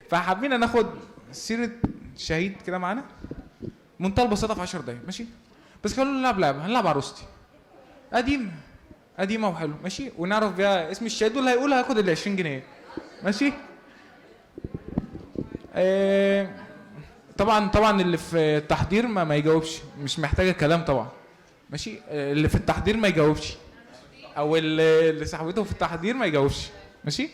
فحابين ناخد سيره شهيد كده معانا منتهى البساطه في 10 دقايق ماشي. بس قالوا نلعب لعبه، هنلعب عروستي قديمه وحلو ماشي، ونعرف بيها اسم الشهيد واللي هيقولها هياخد ال 20 جنيه ماشي. طبعا اللي في التحضير ما يجاوبش، مش محتاجه كلام طبعا ماشي. اللي في التحضير ما يجاوبش، او اللي صاحبته في التحضير ما يجاوبش ماشي.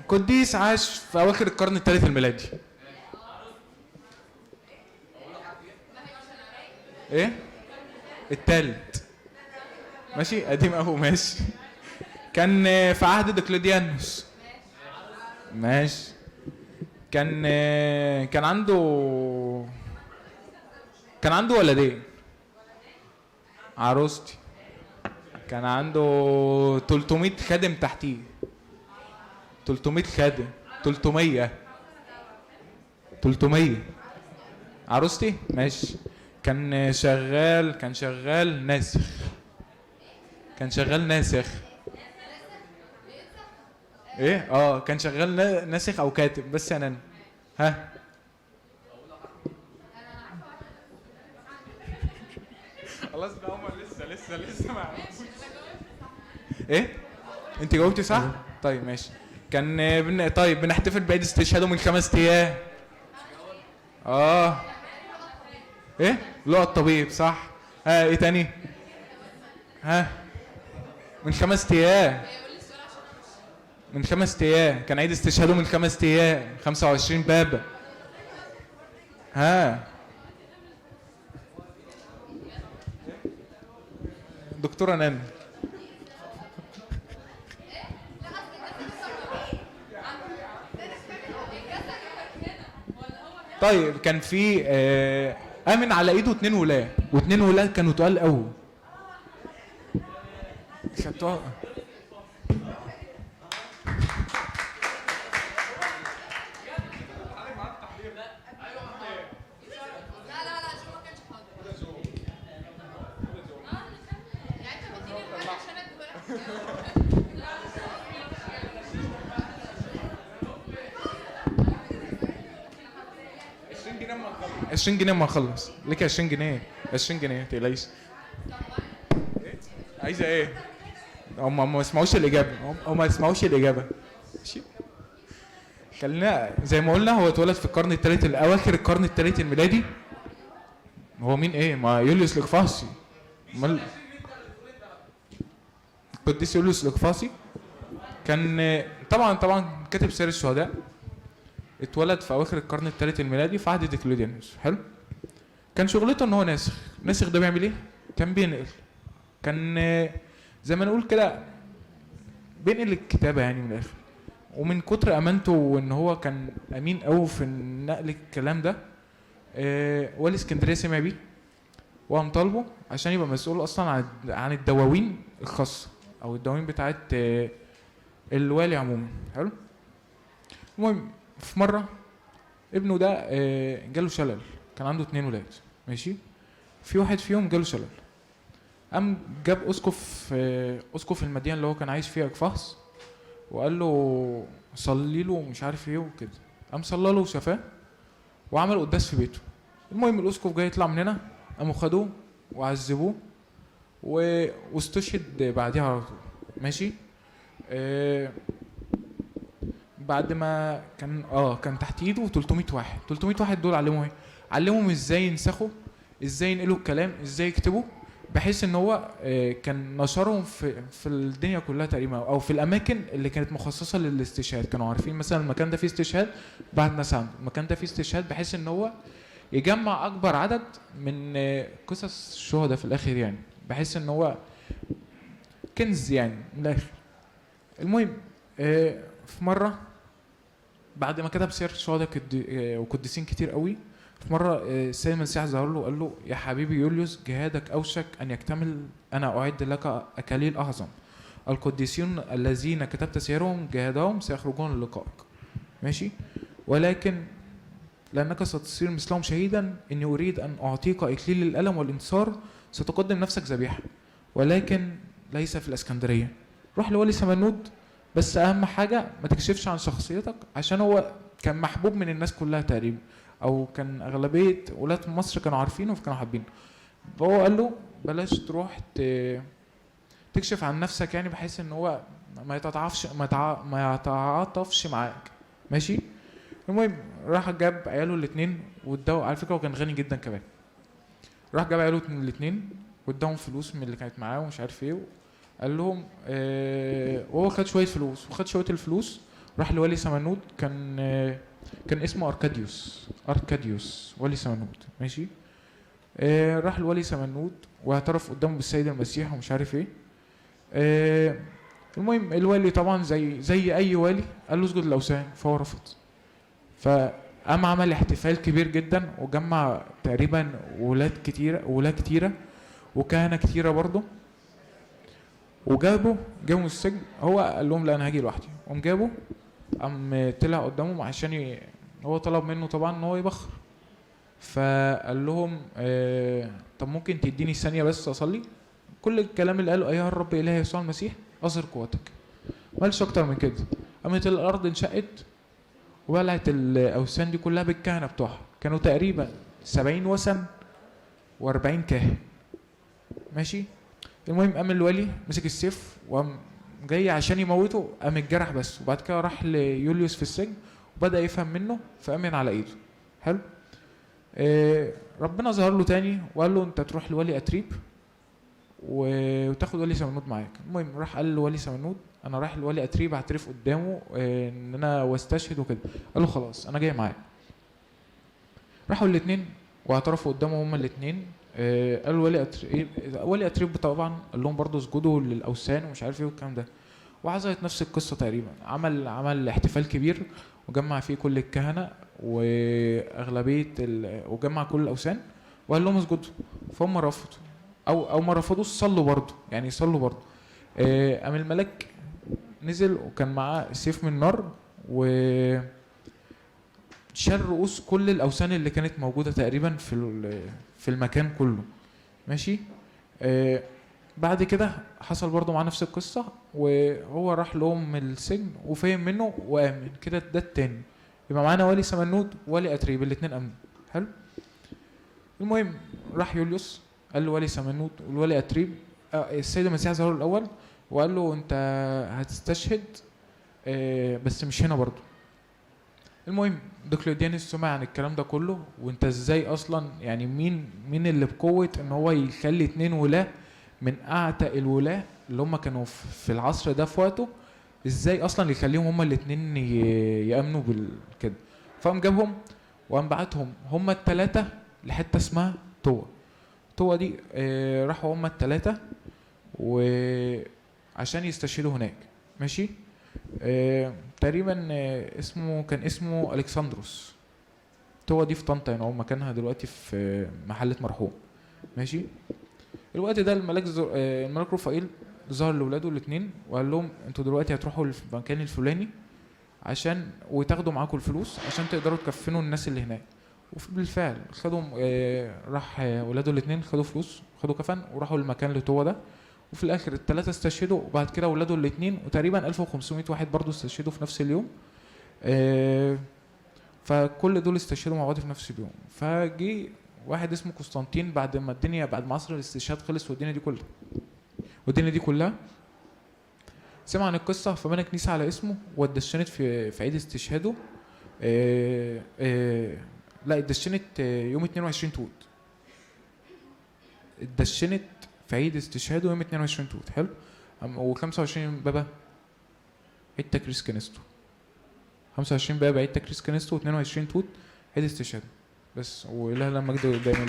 قديس عاش في اواخر القرن الثالث الميلادي. ايه الثالث ماشي، قديم قوي ماشي. كان في عهد دقلديانوس ماشي. كان عنده ولدين عروستي. كان عنده 300 خادم تحتيه. 300 خادم. 300 عروستي ماشي. كان شغال ناسخ. ايه كان شغال ناسخ او كاتب بس يا نانا. ها خلاص بقى هم لسه ما عرفوش. ايه انت جاوبتي صح؟ طيب ماشي. كان طيب بنحتفل بعيد استشهاده من 5 ايام. ايه لقى الطبيب صح. ايه تاني؟ من 5 ايام. من 5 ايام كان عيد استشهاده من 5 ايام. 25 بابا. دكتورة نانا. طيب كان في امن على ايده 2 ولاد، و2 ولاد كانوا تقال قوي. خدتوها. عشرين جنيه ما اخلص ليك. 20 جنيه 20 جنيه ما تقلقيش. عايزه ايه؟ هم ما يسمعوش الاجابه ماشي. خلينا زي ما قلنا هو اتولد في القرن الثالث اواخر القرن الثالث الميلادي. هو مين؟ ما يوليوس الإقفاصي. امال القديس يوليوس الإقفاصي كان طبعا كاتب سير الشهداء. اتولد في اواخر القرن الثالث الميلادي في عهد ديكلوديانوس. حلو. كان شغلته ان هو ناسخ ده بيعمل ايه؟ كان بينقل. كان زي ما نقول كده بينقل الكتابه يعني من الاخر. ومن كتر امانته وان هو كان امين قوي في نقل الكلام ده والي اسكندريه سمع بيه وقام طالبه عشان يبقى مسؤول اصلا عن الدواوين الخاصه او الدواوين بتاعت الوالي عموما. حلو. المهم في مره ابنه ده جاله شلل. كان عنده 2 ولاد ماشي. في واحد فيهم جاله شلل. قام جاب اسقف المدينه اللي هو كان عايش فيها اقفاص وقال له صلي له مش عارف ايه وكده. قام صلى له وشفاه وعمل قداس في بيته. المهم الاسقف جاي يطلع من هنا قاموا خدوه وعذبوه واستشهد بعديها على طول ماشي. بعد ما كان تحت ايده 300 واحد. 300 واحد دول علموه ايه؟ علمهم ازاي ينسخوا، ازاي ينقلوا الكلام، ازاي يكتبوا، بحيث ان هو كان نشرهم في الدنيا كلها تقريبا او في الاماكن اللي كانت مخصصه للاستشهاد. كانوا عارفين مثلا المكان ده فيه استشهاد بعد ناس عنده، المكان ده فيه استشهاد، بحيث ان هو يجمع اكبر عدد من قصص الشهداء في الاخر يعني، بحيث ان هو كنز يعني من الاخر. المهم في مره بعد ما كتب سير شهداء وقديسين كتير قوي، في مره السيد المسيح ظهر له وقال له يا حبيبي يوليوس جهادك اوشك ان يكتمل، انا اعد لك اكاليل اعظم. القديسين الذين كتبت سيرهم جهادهم سيخرجون للقائك ماشي. ولكن لانك ستصير مثلهم شهيدا اني اريد ان اعطيك اكليل الالم والانتصار. ستقدم نفسك ذبيحه ولكن ليس في الاسكندريه. روح لولي سمنود بس اهم حاجه ما تكشفش عن شخصيتك، عشان هو كان محبوب من الناس كلها تقريبا، او كان اغلبيه ولاد مصر كانوا عارفينه فكانوا حابينه. فهو قال له بلاش تروح تكشف عن نفسك، يعني بحيث ان هو ما يتعاطفش معاك، ماشي. المهم راح جاب عياله الاثنين واداه، على فكره هو كان غني جدا كمان. راح جاب عياله الاثنين واداهم فلوس من اللي كانت معاه ومش عارف ايه. قال لهم وهو خد شويه فلوس، وخد شويه الفلوس راح لولي سمنود. كان اسمه اركاديوس ولي سمنود، ماشي. راح لولي سمنود واعترف قدامه بالسيد المسيح ومش عارف ايه. المهم الوالي طبعا زي اي والي قال له اسجد للاوثان، فهو رفض. فقام عمل احتفال كبير جدا وجمع تقريبا ولاد كتيره وكهنه كتيره برضه، وجابوا من السجن. هو قال لهم لا انا هاجي لوحدي، قام جابه، قام طلع قدامهم عشان هو طلب منه طبعا ان هو يبخر. فقال لهم طب ممكن تديني ثانيه بس اصلي؟ كل الكلام اللي قاله ايها الرب اله يسوع المسيح اظهر قوتك، ما قالش اكتر من كده. قامت الارض انشقت وبلعت الاوثان دي كلها بالكهنه بتوعها، كانوا تقريبا 70 وثن و40 كاهن، ماشي. المهم قام الولي مسك السيف وقام جاي عشان يموته، قام اتجرح بس، وبعد كده راح ليوليوس في السجن وبدا يفهم منه فامن على ايده. حلو. ربنا ظهر له تاني وقال له انت تروح لولي اتريب وتاخد ولي سمنود معاك. المهم راح قال لولي سمنود انا رايح لولي اتريب اعترف قدامه ان انا واستشهد وكده. قال له خلاص انا جاي معاك. راحوا الاثنين واعترفوا قدامه هما الاثنين. قال ولي اتريب طبعا قال لهم برضه اسجدوا للاوثان ومش عارف ايه والكلام ده. وحصلت نفس القصه تقريبا، عمل احتفال كبير وجمع فيه كل الكهنه واغلبيه وجمع كل الاوثان وقال لهم اسجدوا، فهم رفضوا او ما رفضوش، صلوا برضه، يعني صلوا برضه. قام الملك نزل وكان معاه سيف من نار وشال رؤوس كل الاوثان اللي كانت موجوده تقريبا في المكان كله، ماشي. بعد كده حصل برضه معاه نفس القصه، وهو راح لهم السجن وفهم منه وامن كده. ده التاني يبقى معانا ولي سمنود وولي اتريب، الاثنين امنوا. حلو. المهم راح يوليوس قال له ولي سمنود والولي اتريب السيد المسيح ظهر له الاول وقال له انت هتستشهد بس مش هنا برضه. المهم دقلديانوس سمع عن الكلام ده كله، وانت ازاي اصلا يعني مين اللي بقوه ان هو يخلي 2 ولاة من اعتق الولاة اللي هم كانوا في العصر ده في وقته، ازاي اصلا يخليهم هم الاثنين يامنوا بالكده. فقام جابهم وقام بعتهم هم الثلاثه لحته اسمها طوى دي. راحوا هم الثلاثه وعشان يستشهدوا هناك، ماشي. تقريبا كان اسمه الكسندروس. طوى دي في طنطا، يعني هو مكانها دلوقتي في محلة مرحوم، ماشي. الوقت ده الملك رفائيل ظهر لاولاده الاثنين وقال لهم انتوا دلوقتي هتروحوا المكان الفلاني عشان وتاخدوا معاكم الفلوس عشان تقدروا تكفنوا الناس اللي هناك. وبالفعل خدوا راح اولاده الاثنين خدوا فلوس، خدوا كفن وراحوا المكان اللي طوى ده. وفي الاخر الثلاثه استشهدوا، وبعد كده اولاده الاثنين وتقريبا 1500 واحد برضو استشهدوا في نفس اليوم. فكل دول استشهدوا مع بعض في نفس اليوم. فجي واحد اسمه قسطنطين بعد ما عصر الاستشهاد خلص والدنيا دي كلها سمع عن القصه، فبنى كنيسه على اسمه واتدشنت في عيد استشهاده. لا اتدشنت يوم 22 توت، اتدشنت في عيد استشهاده يوم 22 توت. حلو. و25 بابا عيد تكريس كنيسته، 25 بابا عيد تكريس كنيسته و22 توت عيد استشهاده بس. واله لما مجده دايما.